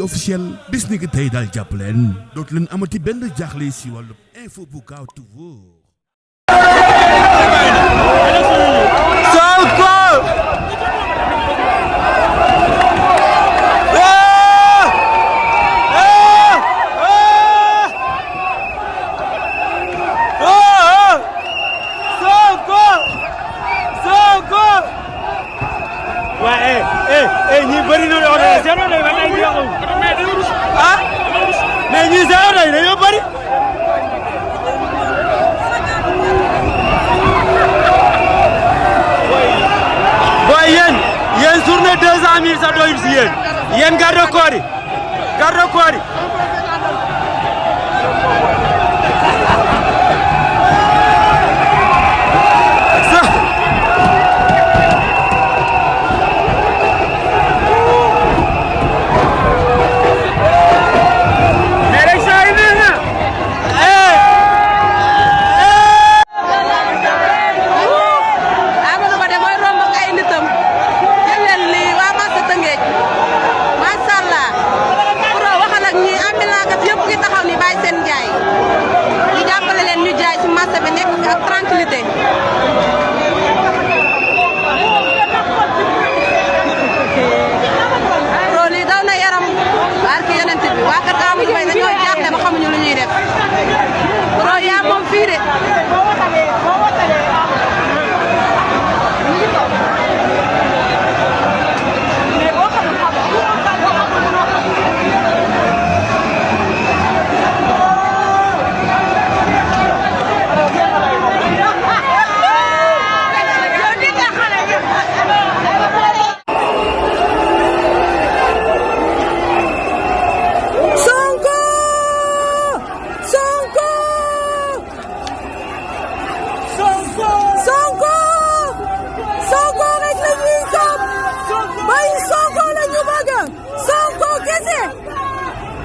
officiel bis ni ki tey daal jàpp leen dootu leen amati benn jaaxle si wàllu info bu gaaw toujours. ñi bëri na doon na zéro day wala ay jeexul ah mais ñi zéro day dañoo bëri boy yéen journée 200 000 sa doyul si yéen garde corps yi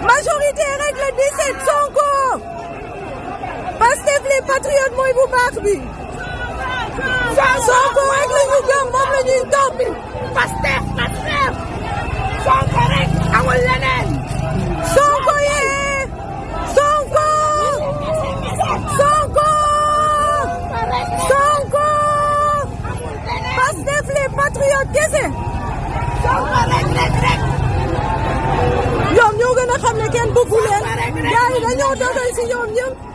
Majorité règle 17 Sonko Pastef les patriotes mooy bu baax bi Sonko rek la ñu gëm moom la ñuy topp Pastef Sonko rek amul leneen Sonko yee Sonko Pastef les patriotes kese Sonko rek ñoom ñoo gën a xam ne kenn bëggu leen gars yi dañoo dogal ci ñoom ñëpp